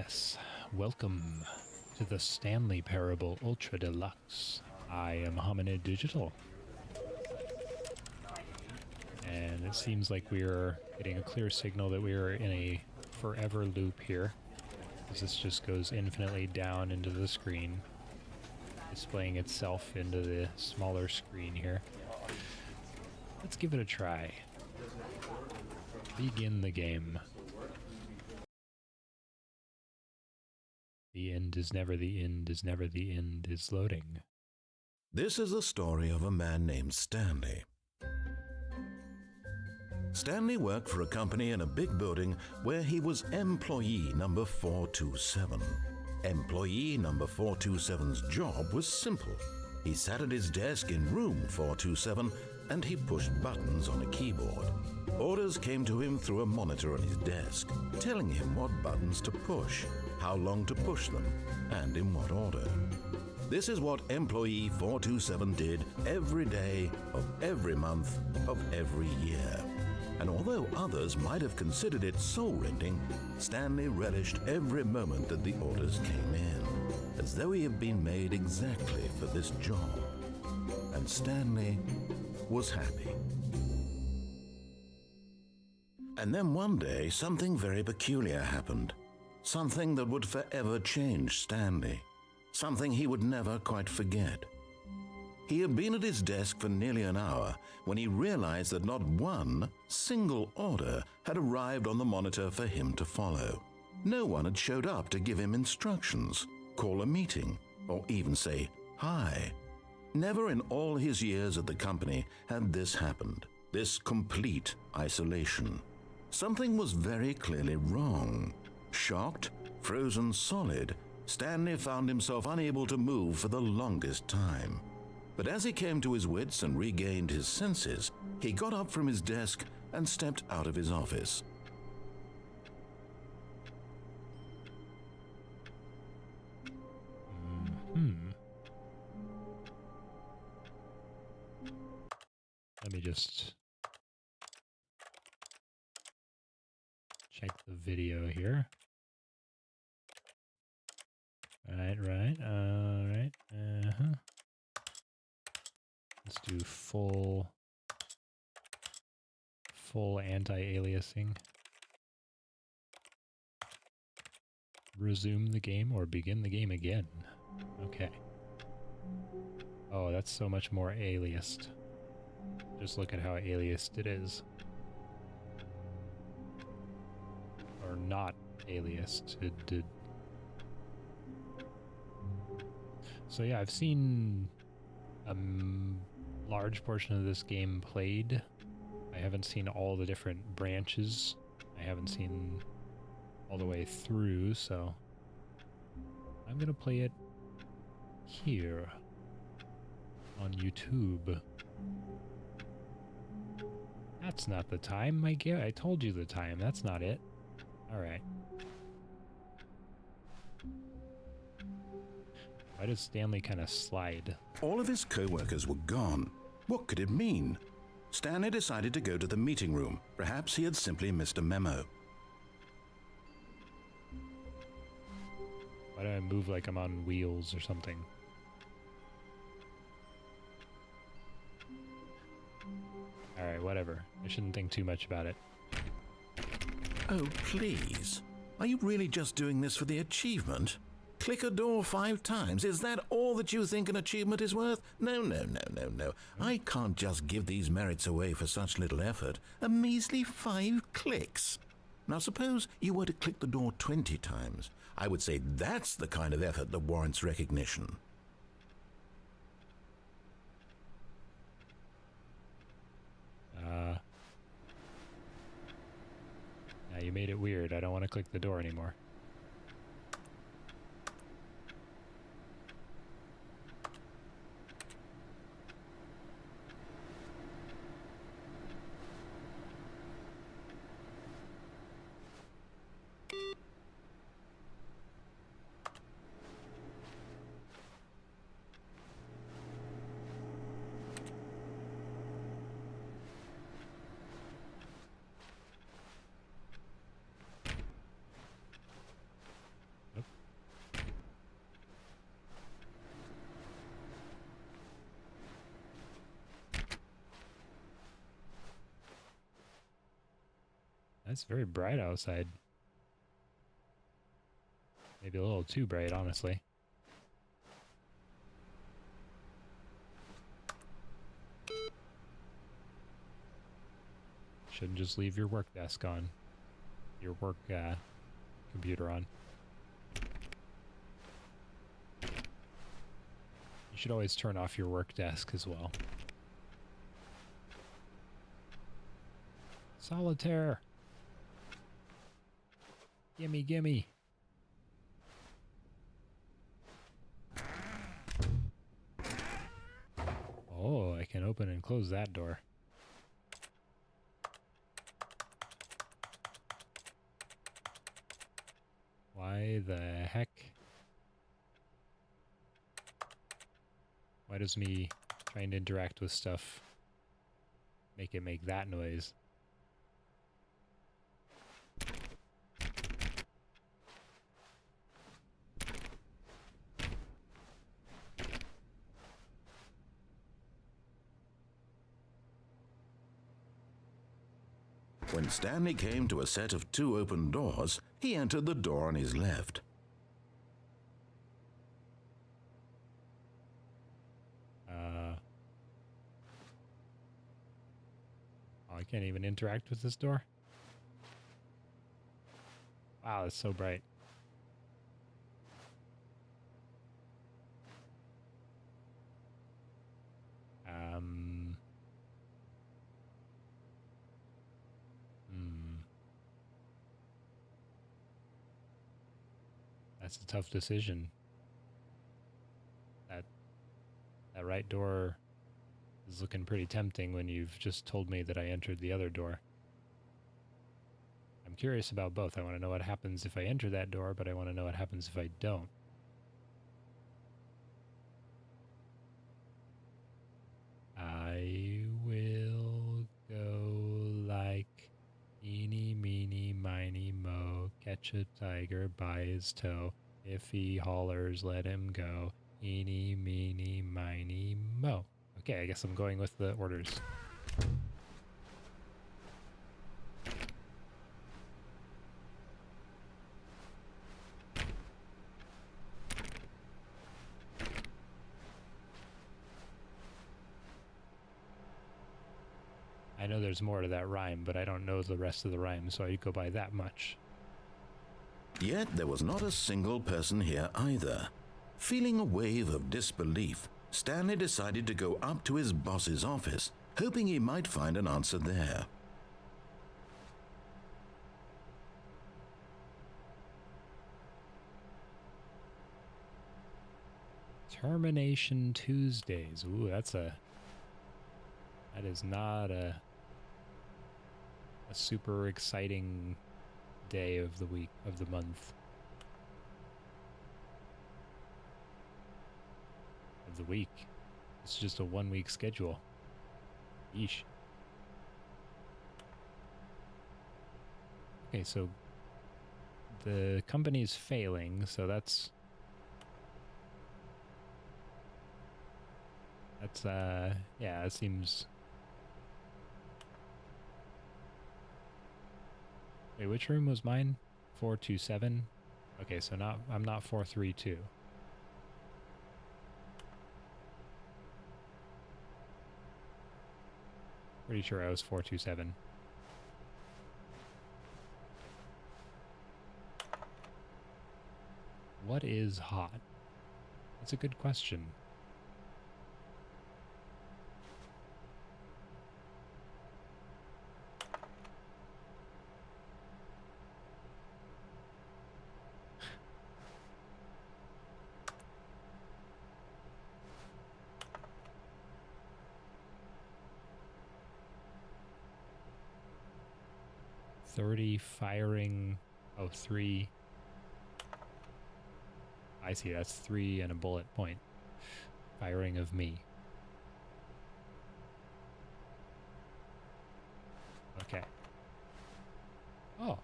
Yes, welcome to the Stanley Parable Ultra Deluxe. I am Hominid Digital. And it seems like we're getting a clear signal that we are in a forever loop here. This just goes infinitely down into the screen, displaying itself into the smaller screen here. Let's give it a try. Begin the game. The end is never the end is never the end is loading. This is the story of a man named Stanley. Stanley worked for a company in a big building where he was employee number 427. Employee number 427's job was simple. He sat at his desk in room 427 and he pushed buttons on a keyboard. Orders came to him through a monitor on his desk, telling him what buttons to push, how long to push them, and in what order. This is what employee 427 did every day of every month of every year. And although others might have considered it soul-rending, Stanley relished every moment that the orders came in, as though he had been made exactly for this job. And Stanley was happy. And then one day, something very peculiar happened. Something that would forever change Stanley. Something he would never quite forget. He had been at his desk for nearly an hour when he realized that not one single order had arrived on the monitor for him to follow. No one had showed up to give him instructions, call a meeting, or even say hi. Never in all his years at the company had this happened, this complete isolation. Something was very clearly wrong. Shocked, frozen solid, Stanley found himself unable to move for the longest time. But as he came to his wits and regained his senses, he got up from his desk and stepped out of his office. Let me just check the video here. Right. Let's do full anti-aliasing. Resume the game or begin the game again. Okay. Oh, that's so much more aliased. Just look at how aliased it is. Or not aliased. So yeah, I've seen a large portion of this game played. I haven't seen all the different branches. I haven't seen all the way through, so I'm gonna play it here on YouTube. That's not the time. I told you the time. That's not it. All right. Why does Stanley kind of slide? All of his co-workers were gone. What could it mean? Stanley decided to go to the meeting room. Perhaps he had simply missed a memo. Why do I move like I'm on wheels or something? Alright, whatever. I shouldn't think too much about it. Oh, please. Are you really just doing this for the achievement? Click a door 5 times. Is that all that you think an achievement is worth? No. I can't just give these merits away for such little effort. A measly 5 clicks. Now suppose you were to click the door 20 times. I would say that's the kind of effort that warrants recognition. Now you made it weird. I don't want to click the door anymore. It's very bright outside. Maybe a little too bright, honestly. Shouldn't just leave your work desk on. Your work computer on. You should always turn off your work desk as well. Solitaire! Gimme, gimme! Oh, I can open and close that door. Why the heck? Why does me trying to interact with stuff make it make that noise? When Stanley came to a set of 2 open doors, he entered the door on his left. Oh, I can't even interact with this door? Wow, it's so bright. That's a tough decision. That right door is looking pretty tempting when you've just told me that I entered the other door. I'm curious about both. I want to know what happens if I enter that door, but I want to know what happens if I don't. I will go like eeny, meeny, miny, mo, catch a tiger by his toe. If he hollers, let him go. Eeny, meeny, miny, mo. Okay, I guess I'm going with the orders. I know there's more to that rhyme, but I don't know the rest of the rhyme, so I go by that much. Yet there was not a single person here either. Feeling a wave of disbelief, Stanley decided to go up to his boss's office, hoping he might find an answer there. Termination Tuesdays. Ooh, that is not a super exciting day of the week, of the month. Of the week. It's just a 1-week schedule. Yeesh. Okay, so the company's failing, so that's yeah, it seems. Wait, which room was mine? 427? Okay, so I'm not 432. Pretty sure I was 427. What is hot? That's a good question. Firing. Oh, 3. I see, that's 3 and a bullet point. Firing of me. Okay. Oh.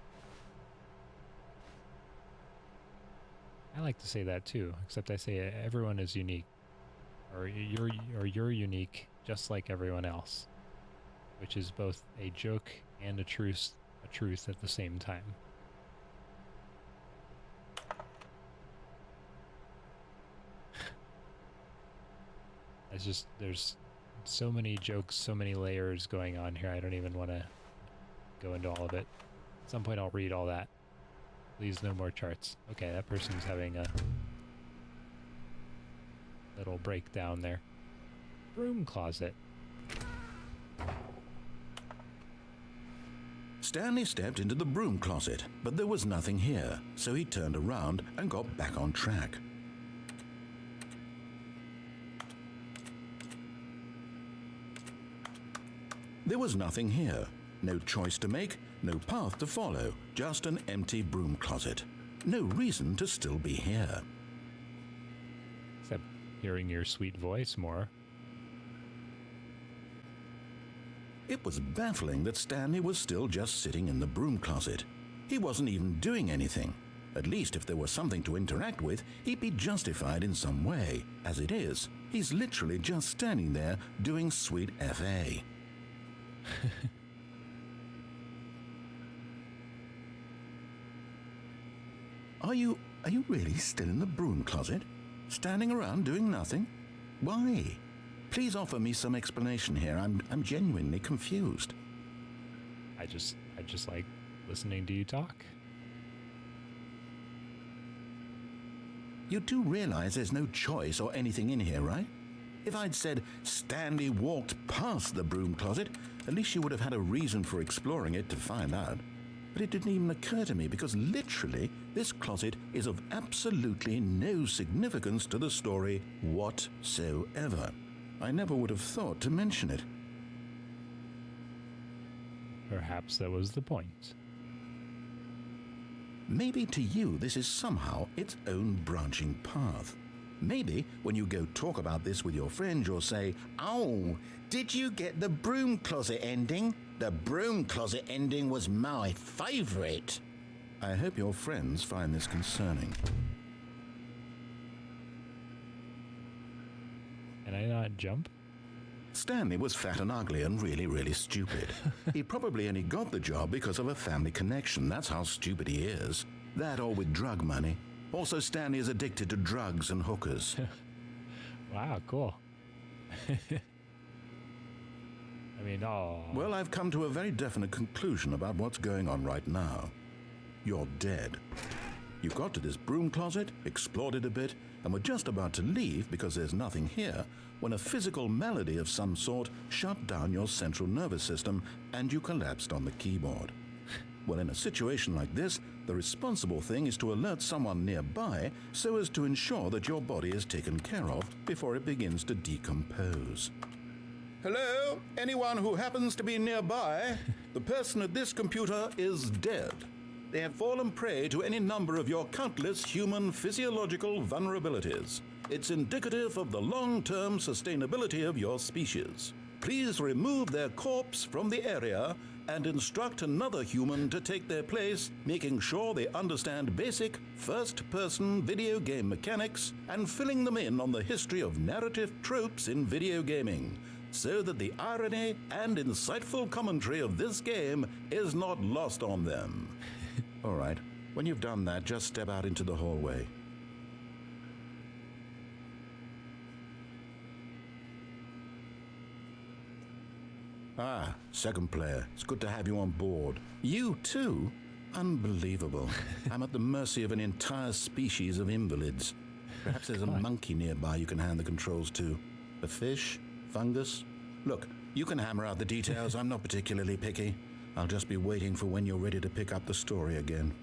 I like to say that too, except I say everyone is unique. Or you're unique just like everyone else. Which is both a joke and a true a truth at the same time. It's just, there's so many jokes, so many layers going on here. I don't even want to go into all of it. At some point I'll read all that. Please, no more charts. Okay, that person's having a little breakdown there. Broom closet. Stanley stepped into the broom closet, but there was nothing here, so he turned around and got back on track. There was nothing here. No choice to make, no path to follow, just an empty broom closet. No reason to still be here. Except hearing your sweet voice more. It was baffling that Stanley was still just sitting in the broom closet. He wasn't even doing anything. At least if there was something to interact with, he'd be justified in some way. As it is, he's literally just standing there doing sweet FA. Are you really still in the broom closet? Standing around doing nothing? Why? Please offer me some explanation here. I'm genuinely confused. I just like listening to you talk. You do realize there's no choice or anything in here, right? If I'd said Stanley walked past the broom closet, at least you would have had a reason for exploring it to find out. But it didn't even occur to me because literally this closet is of absolutely no significance to the story whatsoever. I never would have thought to mention it. Perhaps that was the point. Maybe to you this is somehow its own branching path. Maybe when you go talk about this with your friends, you'll say, "Oh, did you get the broom closet ending? The broom closet ending was my favorite." I hope your friends find this concerning. Can I not jump? Stanley was fat and ugly and really, really stupid. He probably only got the job because of a family connection. That's how stupid he is. That or with drug money. Also, Stanley is addicted to drugs and hookers. Wow, cool. I mean, oh. Well, I've come to a very definite conclusion about what's going on right now. You're dead. You got to this broom closet, explored it a bit, and were just about to leave because there's nothing here when a physical malady of some sort shut down your central nervous system and you collapsed on the keyboard. Well, in a situation like this, the responsible thing is to alert someone nearby so as to ensure that your body is taken care of before it begins to decompose. Hello? Anyone who happens to be nearby? The person at this computer is dead. They have fallen prey to any number of your countless human physiological vulnerabilities. It's indicative of the long-term sustainability of your species. Please remove their corpse from the area and instruct another human to take their place, making sure they understand basic first-person video game mechanics and filling them in on the history of narrative tropes in video gaming, so that the irony and insightful commentary of this game is not lost on them. All right, when you've done that, just step out into the hallway. Ah, second player. It's good to have you on board. You too? Unbelievable. I'm at the mercy of an entire species of invalids. Perhaps there's a monkey nearby you can hand the controls to. A fish? Fungus? Look, you can hammer out the details. I'm not particularly picky. I'll just be waiting for when you're ready to pick up the story again.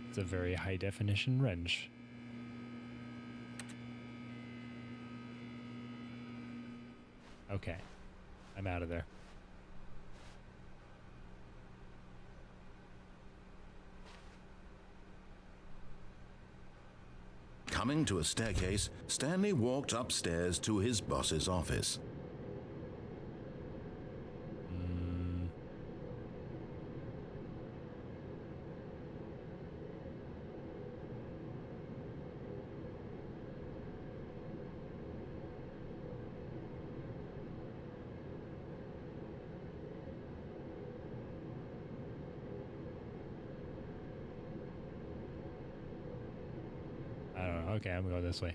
It's a very high definition wrench. Okay, I'm out of there. Coming to a staircase, Stanley walked upstairs to his boss's office. I don't know. Okay, I'm gonna go this way.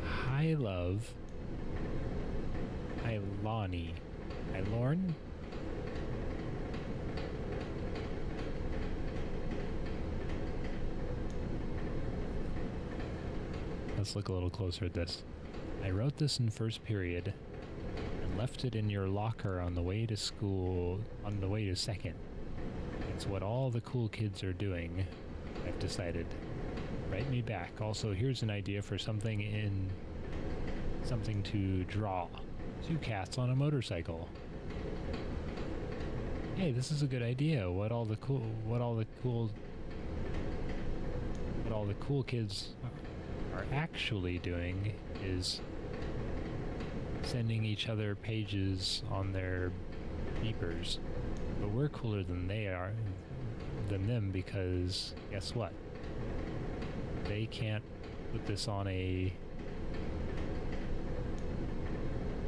Hi, love. Hi, Lonnie. Hi, Lorne. Let's look a little closer at this. I wrote this in first period and left it in your locker on the way to school, on the way to second. It's what all the cool kids are doing, I've decided. Write me back. Also, here's an idea for something to draw. 2 cats on a motorcycle. Hey, this is a good idea. What all the cool kids are actually doing is sending each other pages on their beepers. But we're cooler than them because guess what? They can't put this on a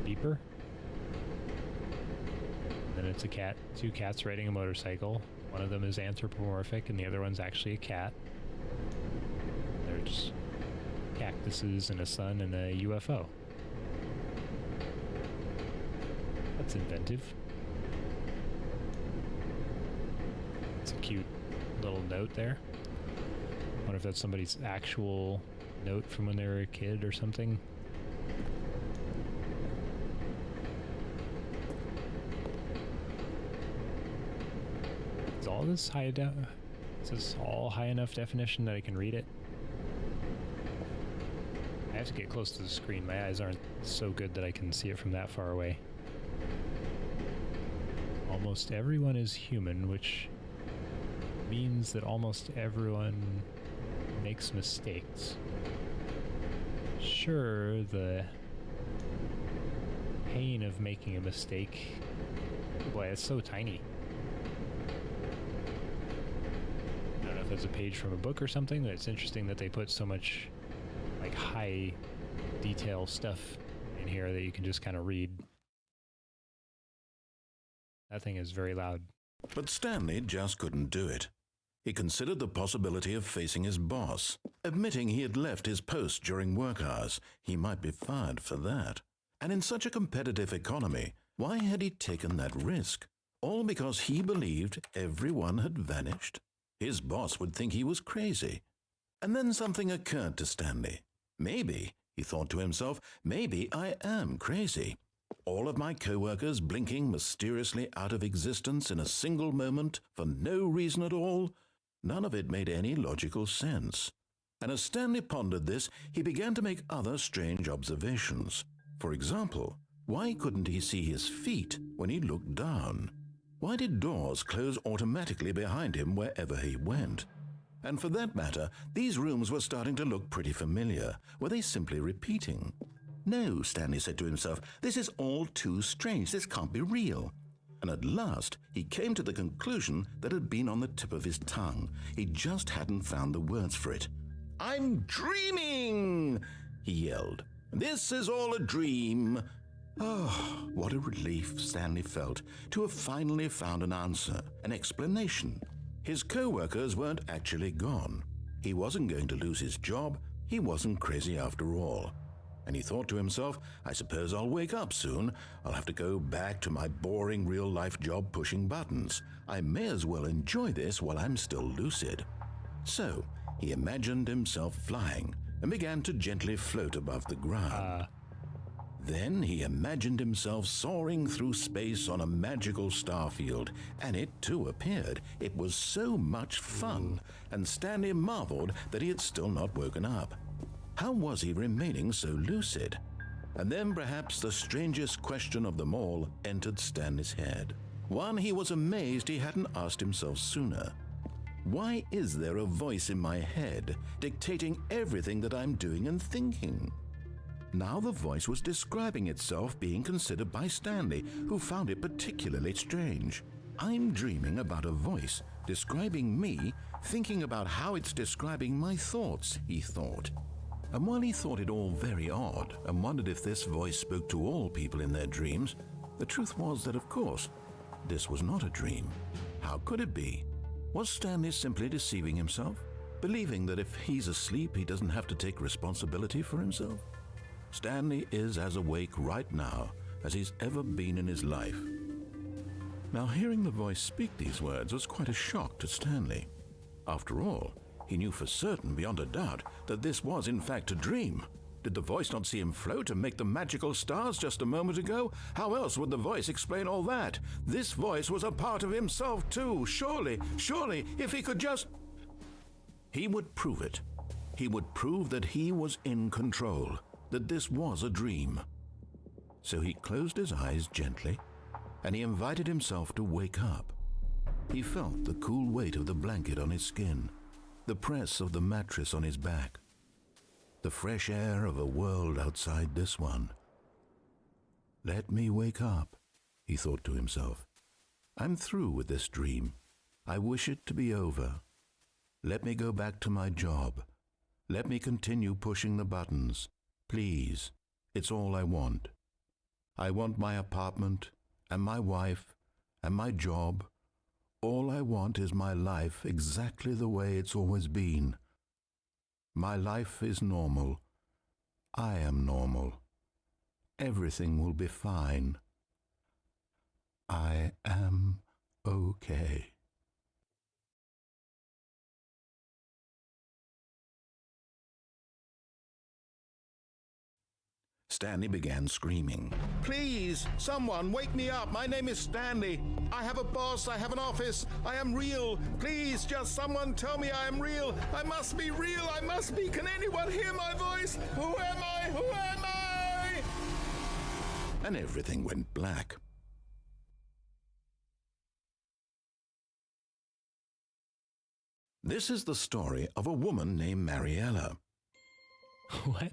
beeper. Then it's 2 cats riding a motorcycle. One of them is anthropomorphic and the other one's actually a cat. They're just cactuses and a sun and a UFO. That's inventive. It's a cute little note there. Wonder if that's somebody's actual note from when they were a kid or something. Is all this is this all high enough definition that I can read it? I have to get close to the screen. My eyes aren't so good that I can see it from that far away. Almost everyone is human, which means that almost everyone makes mistakes. Sure, the pain of making a mistake, boy, it's so tiny. I don't know if that's a page from a book or something, but it's interesting that they put so much like high detail stuff in here that you can just kind of read. That thing is very loud. But Stanley just couldn't do it. He considered the possibility of facing his boss. Admitting he had left his post during work hours, he might be fired for that. And in such a competitive economy, why had he taken that risk? All because he believed everyone had vanished? His boss would think he was crazy. And then something occurred to Stanley. Maybe, he thought to himself, maybe I am crazy. All of my co-workers blinking mysteriously out of existence in a single moment for no reason at all. None of it made any logical sense. And as Stanley pondered this, he began to make other strange observations. For example, why couldn't he see his feet when he looked down? Why did doors close automatically behind him wherever he went? And for that matter, these rooms were starting to look pretty familiar. Were they simply repeating? No, Stanley said to himself, this is all too strange. This can't be real. And at last, he came to the conclusion that had been on the tip of his tongue. He just hadn't found the words for it. I'm dreaming, he yelled. This is all a dream. Oh, what a relief Stanley felt to have finally found an answer, an explanation. His co-workers weren't actually gone. He wasn't going to lose his job. He wasn't crazy after all. And he thought to himself, I suppose I'll wake up soon. I'll have to go back to my boring real-life job pushing buttons. I may as well enjoy this while I'm still lucid. So, he imagined himself flying and began to gently float above the ground. Then he imagined himself soaring through space on a magical starfield, and it too appeared. It was so much fun, and Stanley marveled that he had still not woken up. How was he remaining so lucid? And then perhaps the strangest question of them all entered Stanley's head. One he was amazed he hadn't asked himself sooner. Why is there a voice in my head dictating everything that I'm doing and thinking? Now the voice was describing itself being considered by Stanley, who found it particularly strange. I'm dreaming about a voice describing me, thinking about how it's describing my thoughts, he thought. And while he thought it all very odd and wondered if this voice spoke to all people in their dreams, the truth was that, of course, this was not a dream. How could it be? Was Stanley simply deceiving himself, believing that if he's asleep he doesn't have to take responsibility for himself? Stanley is as awake right now as he's ever been in his life. Now, hearing the voice speak these words was quite a shock to Stanley. After all, he knew for certain, beyond a doubt, that this was in fact a dream. Did the voice not see him float and make the magical stars just a moment ago? How else would the voice explain all that? This voice was a part of himself too. Surely, if he could just... He would prove it. He would prove that he was in control, that this was a dream. So he closed his eyes gently, and he invited himself to wake up. He felt the cool weight of the blanket on his skin, the press of the mattress on his back, the fresh air of a world outside this one. Let me wake up, he thought to himself. I'm through with this dream. I wish it to be over. Let me go back to my job. Let me continue pushing the buttons. Please, it's all I want. I want my apartment and my wife and my job. All I want is my life exactly the way it's always been. My life is normal. I am normal. Everything will be fine. I am okay. Stanley began screaming. Please, someone, wake me up. My name is Stanley. I have a boss. I have an office. I am real. Please, just someone tell me I am real. I must be real. I must be. Can anyone hear my voice? Who am I? Who am I? And everything went black. This is the story of a woman named Mariella. What?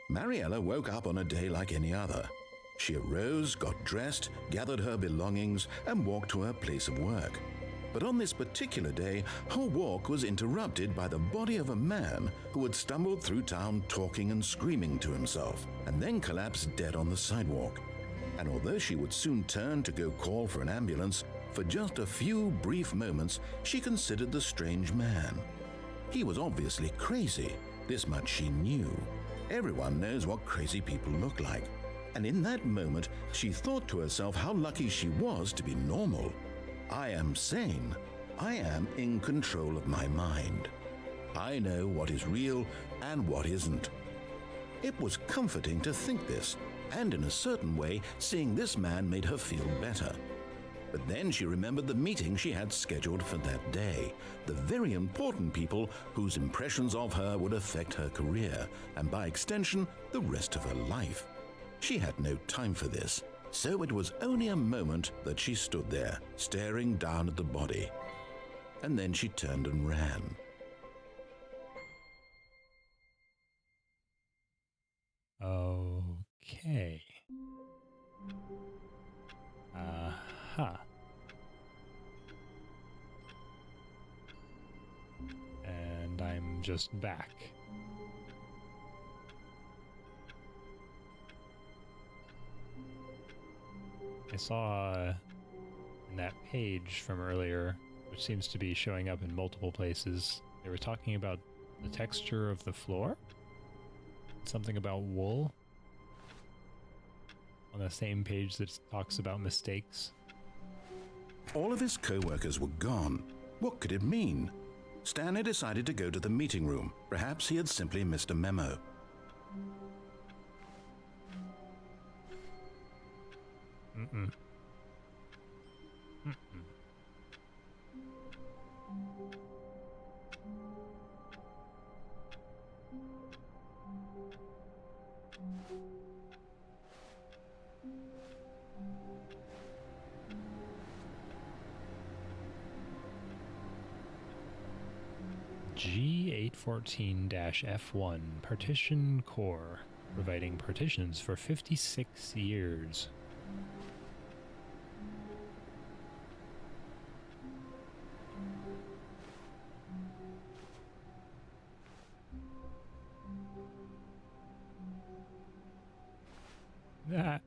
Mariella woke up on a day like any other. She arose, got dressed, gathered her belongings, and walked to her place of work. But on this particular day, her walk was interrupted by the body of a man who had stumbled through town talking and screaming to himself, and then collapsed dead on the sidewalk. And although she would soon turn to go call for an ambulance, for just a few brief moments she considered the strange man. He was obviously crazy. This much she knew. Everyone knows what crazy people look like. And in that moment, she thought to herself how lucky she was to be normal. I am sane. I am in control of my mind. I know what is real and what isn't. It was comforting to think this, and in a certain way, seeing this man made her feel better. But then she remembered the meeting she had scheduled for that day, the very important people whose impressions of her would affect her career, and by extension, the rest of her life. She had no time for this, so it was only a moment that she stood there, staring down at the body. And then she turned and ran. Okay. And I'm just back. I saw in that page from earlier, which seems to be showing up in multiple places, they were talking about the texture of the floor. Something about wool. On the same page that talks about mistakes. All of his co-workers were gone. What could it mean? Stanley decided to go to the meeting room. Perhaps he had simply missed a memo. Mm-mm. Mm-mm. G814-F1 Partition Core, providing partitions for 56 years. That.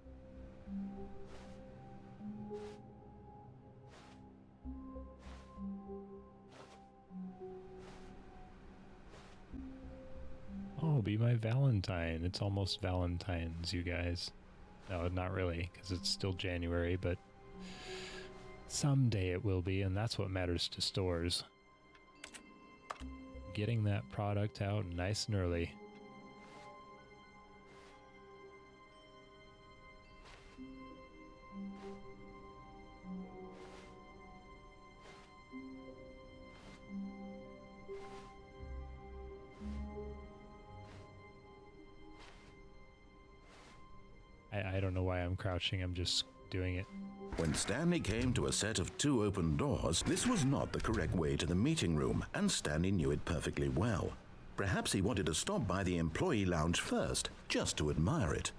Oh, be my Valentine. It's almost Valentine's, you guys. No, not really, because it's still January, but someday it will be, and that's what matters to stores. Getting that product out nice and early. I don't know why I'm crouching, I'm just doing it. When Stanley came to a set of 2 open doors, this was not the correct way to the meeting room, and Stanley knew it perfectly well. Perhaps he wanted to stop by the employee lounge first, just to admire it.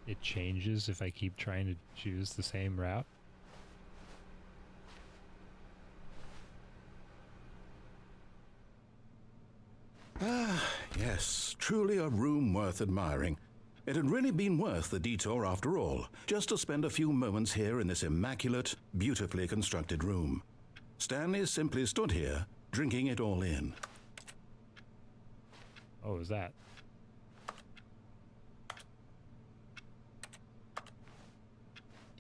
It changes if I keep trying to choose the same route. Ah, yes, truly a room worth admiring. It had really been worth the detour after all, just to spend a few moments here in this immaculate, beautifully constructed room. Stanley simply stood here, drinking it all in. Oh, is that?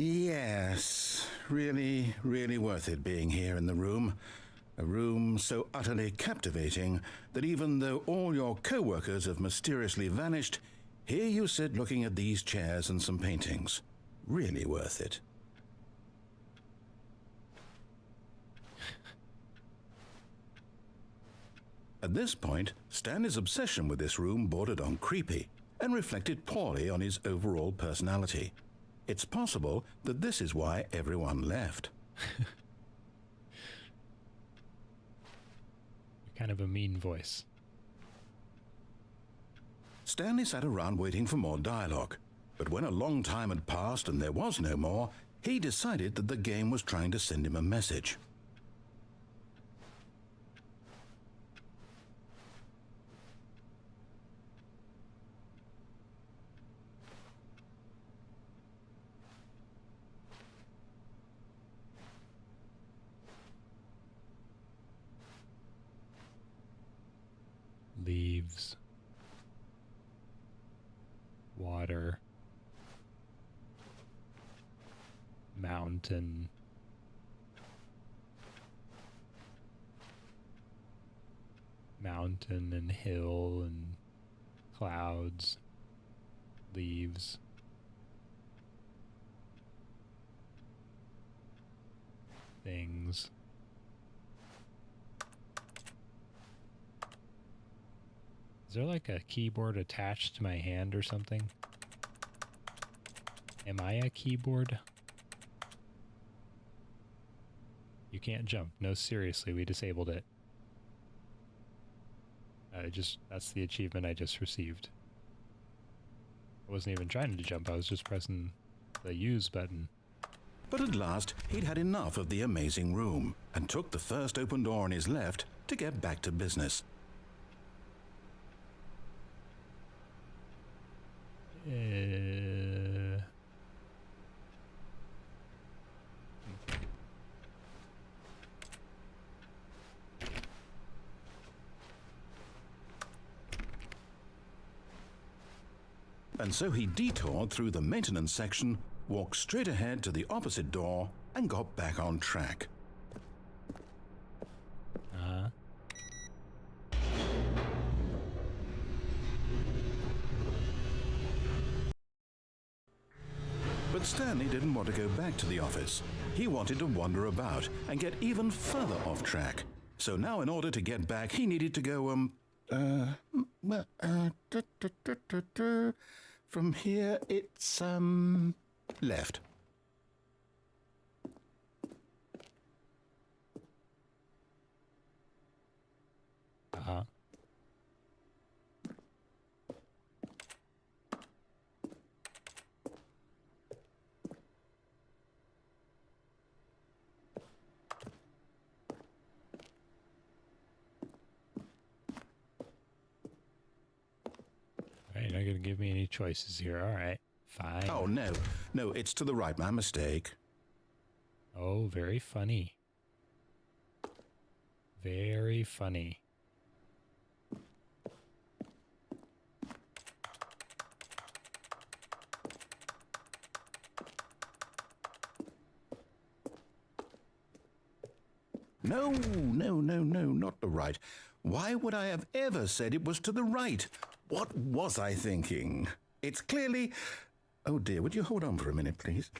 Yes, really, really worth it being here in the room. A room so utterly captivating that even though all your co-workers have mysteriously vanished, here you sit looking at these chairs and some paintings. Really worth it. At this point, Stanley's obsession with this room bordered on creepy and reflected poorly on his overall personality. It's possible that this is why everyone left. Kind of a mean voice. Stanley sat around waiting for more dialogue, but when a long time had passed and there was no more, he decided that the game was trying to send him a message. Leaves. Water. Mountain. Mountain and hill and clouds. Leaves. Things. Is there like a keyboard attached to my hand or something? Am I a keyboard? You can't jump. No, seriously, we disabled it. That's the achievement I just received. I wasn't even trying to jump, I was just pressing the use button. But at last, he'd had enough of the amazing room and took the first open door on his left to get back to business. And so he detoured through the maintenance section, walked straight ahead to the opposite door, and got back on track. But Stanley didn't want to go back to the office. He wanted to wander about and get even further off track. So now in order to get back, he needed to go, from here it's, left. You're not going to give me any choices here. All right, fine. Oh, no. No, it's to the right. My mistake. Oh, very funny. Very funny. No, not the right. Why would I have ever said it was to the right? What was I thinking? It's clearly... Oh dear, would you hold on for a minute, please?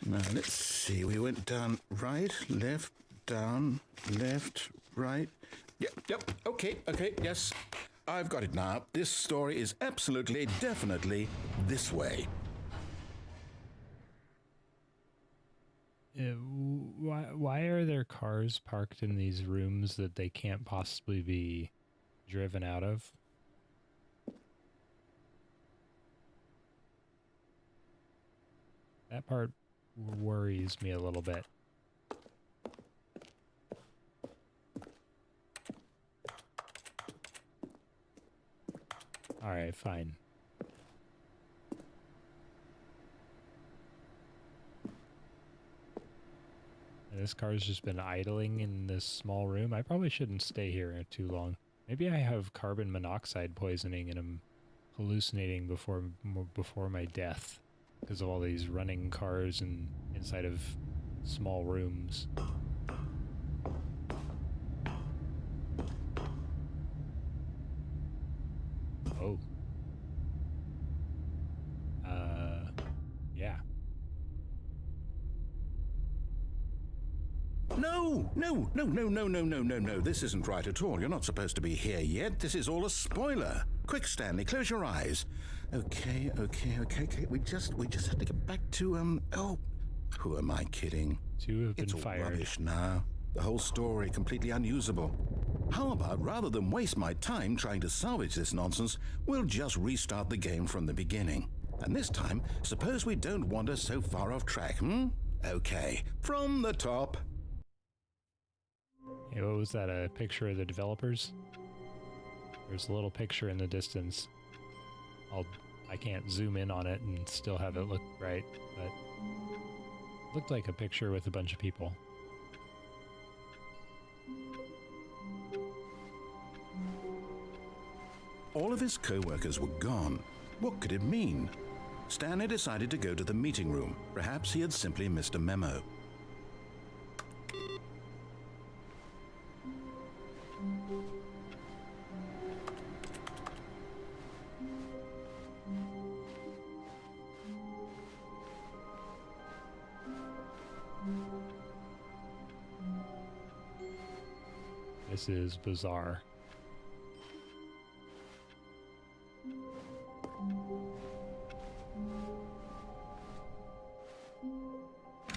Now, let's see. We went down right, left, down, left, right. Yep, okay, yes. I've got it now. This story is absolutely, definitely this way. Why are there cars parked in these rooms that they can't possibly be driven out of? That part worries me a little bit. All right, fine. This car's just been idling in this small room. I probably shouldn't stay here too long. Maybe I have carbon monoxide poisoning and I'm hallucinating before my death because of all these running cars and inside of small rooms. Oh. Yeah. No. This isn't right at all. You're not supposed to be here yet. This is all a spoiler. Quick, Stanley, close your eyes. Okay. We just have to get back to, oh, who am I kidding? Two have been It's all fired. rubbish now. The whole story completely unusable. How about rather than waste my time trying to salvage this nonsense, we'll just restart the game from the beginning. And this time, suppose we don't wander so far off track, Okay, from the top. Hey, what was that, a picture of the developers? There's a little picture in the distance. I can't zoom in on it and still have it look right, but it looked like a picture with a bunch of people. All of his co-workers were gone. What could it mean? Stanley decided to go to the meeting room. Perhaps he had simply missed a memo. This is bizarre.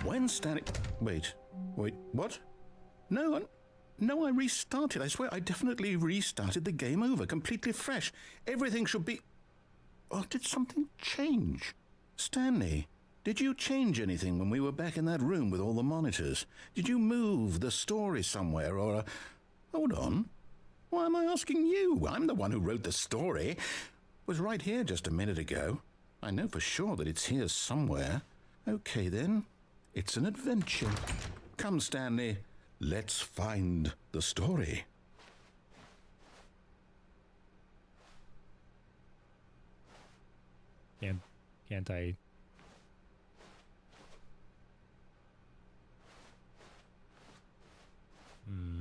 When Stanley... Wait, what? No, I restarted. I swear I definitely restarted the game over, completely fresh. Everything should be... Oh, did something change? Stanley, did you change anything when we were back in that room with all the monitors? Did you move the story somewhere or... Hold on. Why am I asking you? I'm the one who wrote the story. It was right here just a minute ago. I know for sure that it's here somewhere. Okay, then. It's an adventure. Come, Stanley. Let's find the story. Can't I? Hmm.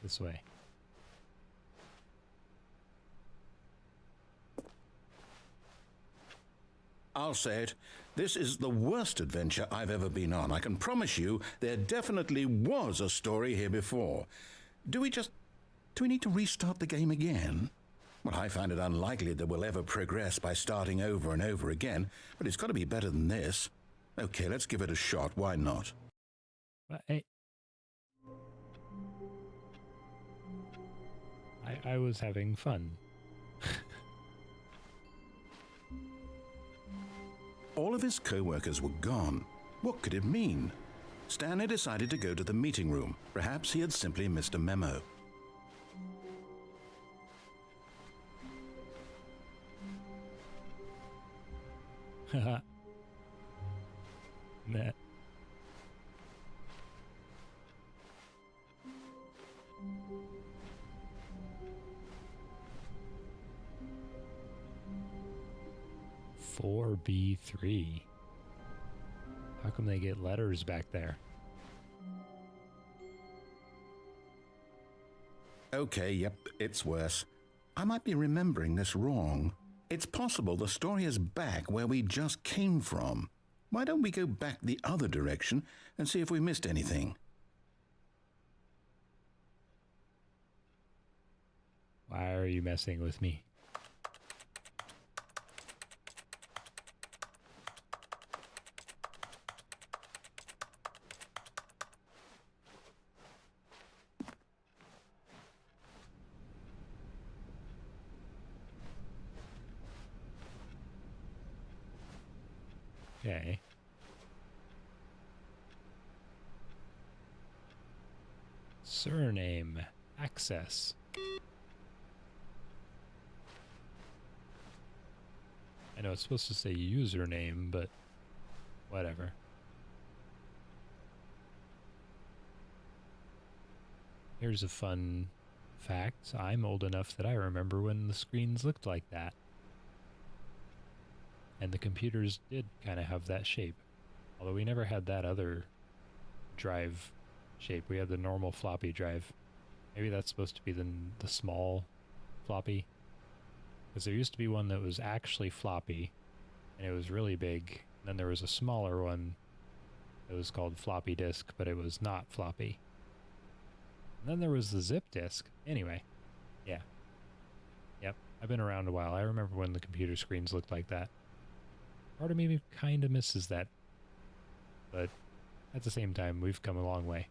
This way. I'll say it. This is the worst adventure I've ever been on. I can promise you there definitely was a story here before. Do we need to restart the game again? Well, I find it unlikely that we'll ever progress by starting over and over again, but it's got to be better than this. Okay, let's give it a shot. Why not? Hey. I was having fun. All of his co-workers were gone. What could it mean? Stanley decided to go to the meeting room. Perhaps he had simply missed a memo. Haha. Nah. B3. How come they get letters back there? Okay, yep, it's worse. I might be remembering this wrong. It's possible the story is back where we just came from. Why don't we go back the other direction and see if we missed anything? Why are you messing with me? Okay. Surname. Access. I know it's supposed to say username, but whatever. Here's a fun fact. I'm old enough that I remember when the screens looked like that. And the computers did kind of have that shape. Although we never had that other drive shape. We had the normal floppy drive. Maybe that's supposed to be the small floppy. Because there used to be one that was actually floppy, and it was really big. And then there was a smaller one that was called floppy disk, but it was not floppy. And then there was the zip disk. Anyway, yeah. Yep, I've been around a while. I remember when the computer screens looked like that. Part of me kind of misses that. But at the same time, we've come a long way.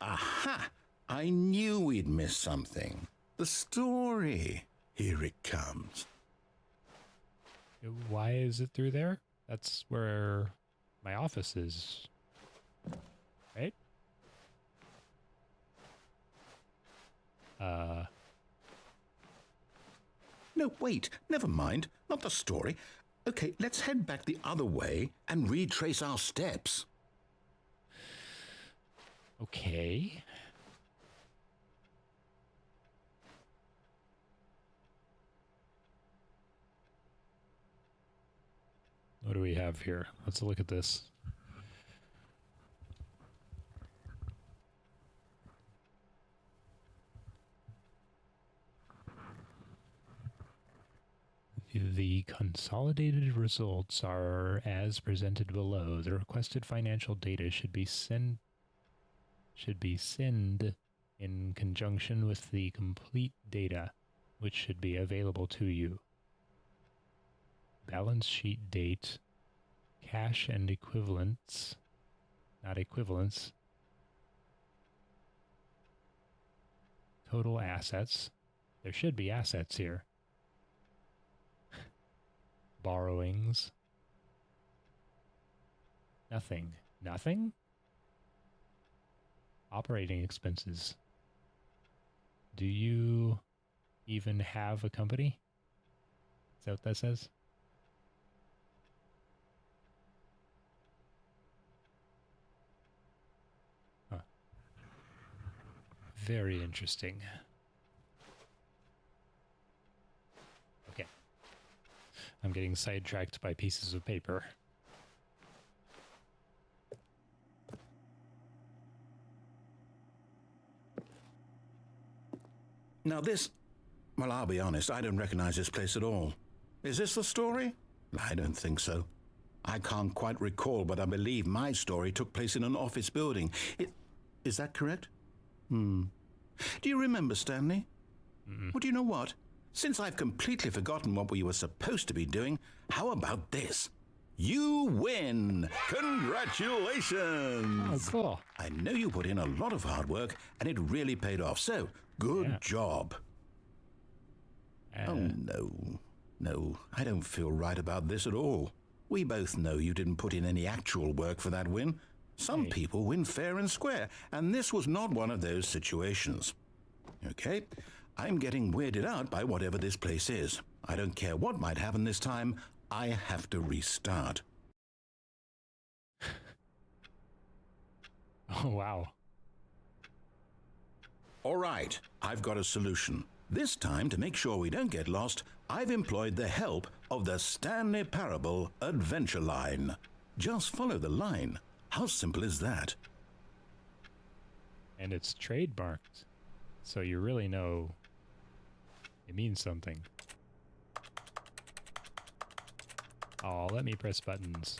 Aha! I knew we'd miss something. The story. Here it comes. Why is it through there? That's where my office is. Right? No, wait. Never mind. Not the story. Okay, let's head back the other way and retrace our steps. Okay. What do we have here? Let's look at this. The consolidated results are as presented below. The requested financial data should be sent in conjunction with the complete data, which should be available to you. Balance sheet date, cash and equivalents, not equivalents. Total assets. There should be assets here. Borrowings. Nothing. Nothing? Operating expenses. Do you even have a company? Is that what that says? very interesting. Okay. I'm getting sidetracked by pieces of paper. Now this, well, I'll be honest, I don't recognize this place at all. Is this the story? I don't think so. I can't quite recall, but I believe my story took place in an office building. Is that correct? Do you remember, Stanley? Well, do you know what? Since I've completely forgotten what we were supposed to be doing, how about this? You win! Congratulations! Oh, cool. I know you put in a lot of hard work, and it really paid off, so good job. Oh, no. No, I don't feel right about this at all. We both know you didn't put in any actual work for that win. Some people win fair and square, and this was not one of those situations. Okay, I'm getting weirded out by whatever this place is. I don't care what might happen this time. I have to restart. Oh, wow. All right, I've got a solution. This time, to make sure we don't get lost, I've employed the help of the Stanley Parable Adventure Line. Just follow the line. How simple is that? And it's trademarked, so you really know it means something. Oh, let me press buttons.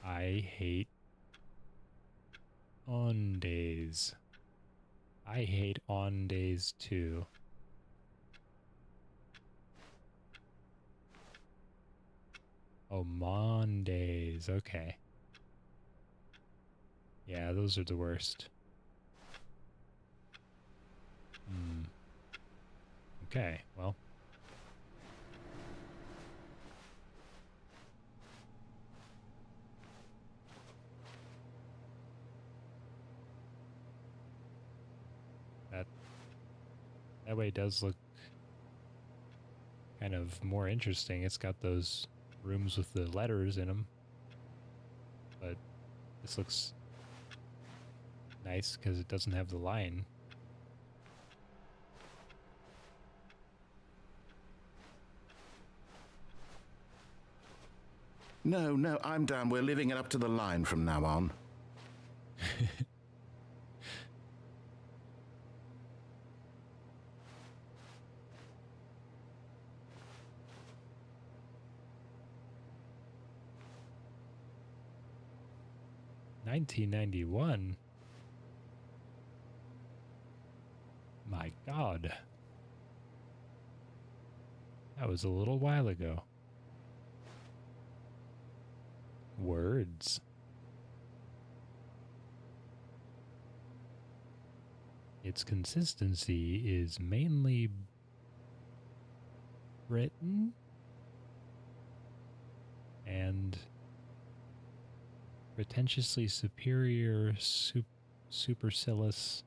I hate on days. I hate on days too. Oh, Mondays. Okay. Yeah, those are the worst. Okay, well. That way does look kind of more interesting. It's got those rooms with the letters in them. But this looks nice because it doesn't have the line. No, I'm down. We're leaving it up to the line from now on. 1991? My God. That was a little while ago. Words. Its consistency is mainly Britain and pretentiously superior, supercilious,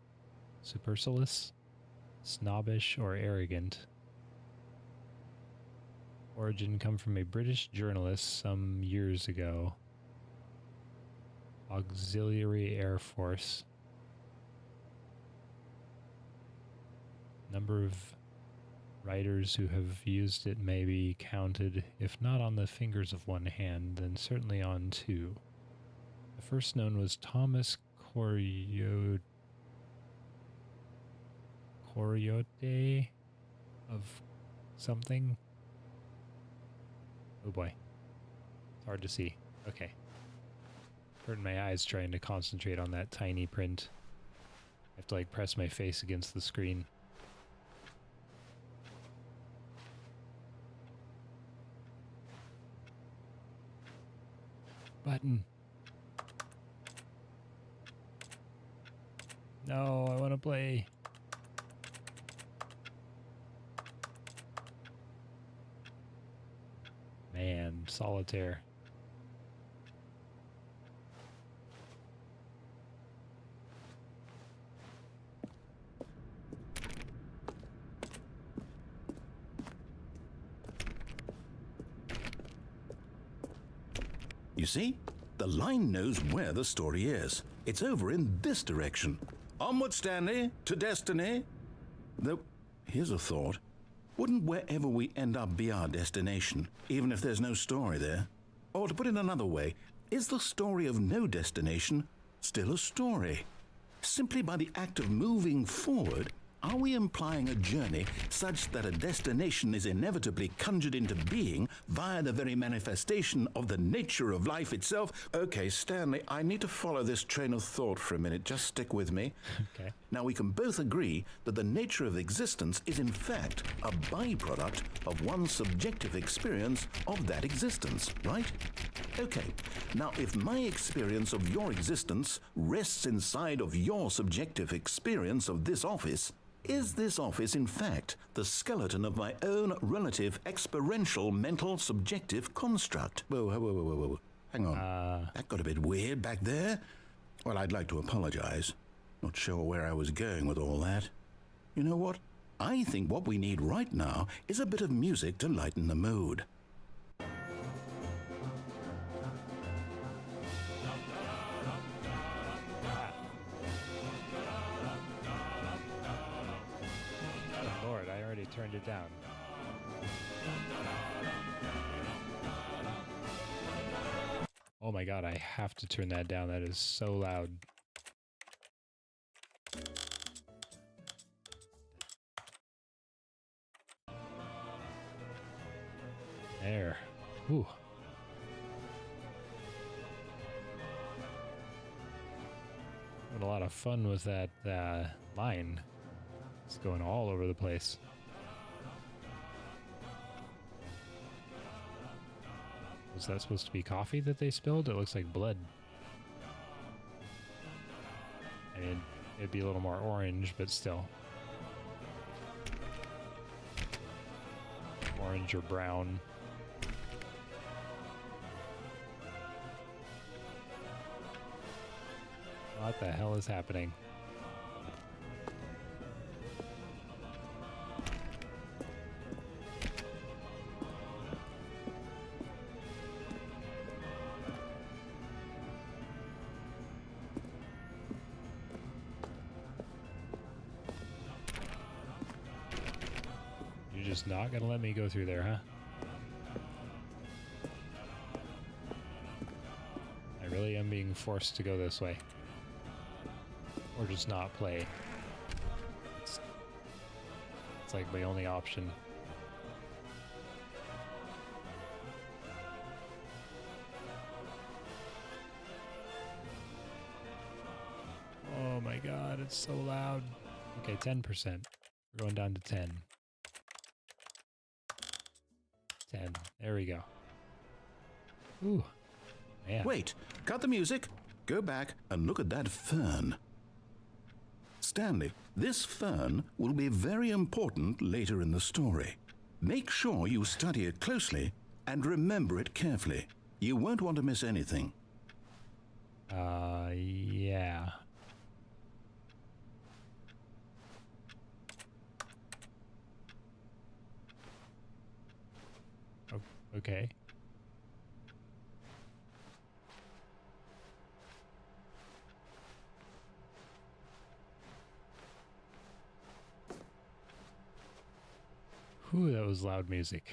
snobbish, or arrogant. Origin come from a British journalist some years ago. Auxiliary Air Force. Number of writers who have used it may be counted, if not on the fingers of one hand, then certainly on two. The first known was Thomas Coriote of something. Oh boy. It's hard to see. Okay. Hurting my eyes trying to concentrate on that tiny print. I have to like press my face against the screen. Button. No, I want to play. Man, solitaire. You see? The line knows where the story is. It's over in this direction. Onward, Stanley, to destiny. Though, here's a thought. Wouldn't wherever we end up be our destination, even if there's no story there? Or to put it another way, is the story of no destination still a story? Simply by the act of moving forward, are we implying a journey such that a destination is inevitably conjured into being via the very manifestation of the nature of life itself? Okay, Stanley, I need to follow this train of thought for a minute. Just stick with me. Okay. Now, we can both agree that the nature of existence is in fact a byproduct of one's subjective experience of that existence, right? Okay, now if my experience of your existence rests inside of your subjective experience of this office, is this office, in fact, the skeleton of my own relative experiential mental subjective construct? Whoa. Hang on. That got a bit weird back there. Well, I'd like to apologize. Not sure where I was going with all that. You know what? I think what we need right now is a bit of music to lighten the mood. Lord, I already turned it down. Oh my god, I have to turn that down. That is so loud. There. Ooh. Had a lot of fun with that line. It's going all over the place. Was that supposed to be coffee that they spilled? It looks like blood. I mean, it'd be a little more orange, but still. Orange or brown. What the hell is happening? You're just not gonna let me go through there, huh? I really am being forced to go this way. Or just not play. It's like my only option. Oh my god, it's so loud. Okay, 10%. We're going down to 10. 10. There we go. Ooh. Man. Wait, cut the music. Go back and look at that fern. Stanley, this fern will be very important later in the story. Make sure you study it closely and remember it carefully. You won't want to miss anything. Yeah. Okay. Whew, that was loud music.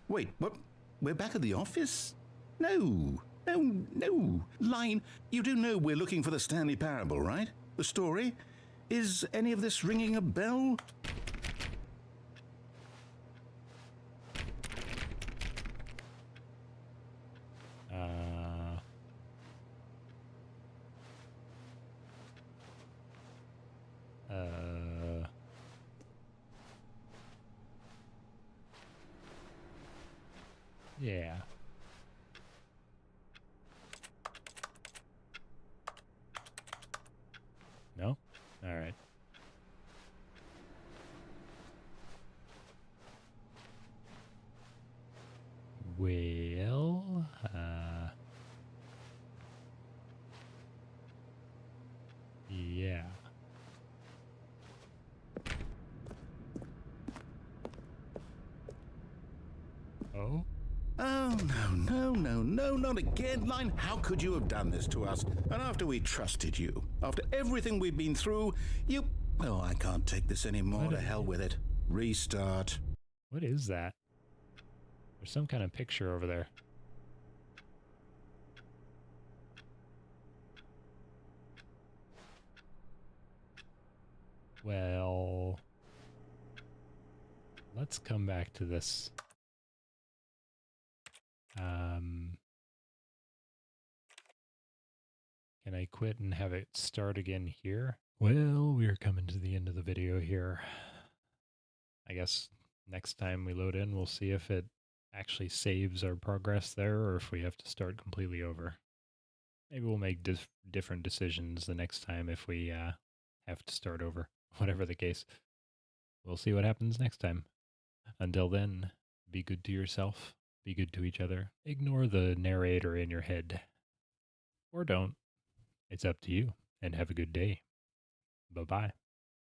Wait, what? We're back at the office? No. Line, you do know we're looking for the Stanley Parable, right? The story? Is any of this ringing a bell? Yeah. No? All right. Well, yeah. no, no, no, not again. Line, how could you have done this to us? And after we trusted you, after everything we've been through, you... Oh, I can't take this anymore. What To hell with it. Restart. What is that? There's some kind of picture over there. Well, let's come back to this. Can I quit and have it start again here? Well, we're coming to the end of the video here. I guess next time we load in, we'll see if it actually saves our progress there or if we have to start completely over. Maybe we'll make different decisions the next time if we have to start over. Whatever the case. We'll see what happens next time. Until then, be good to yourself, be good to each other. Ignore the narrator in your head. Or don't. It's up to you. And have a good day. Bye-bye.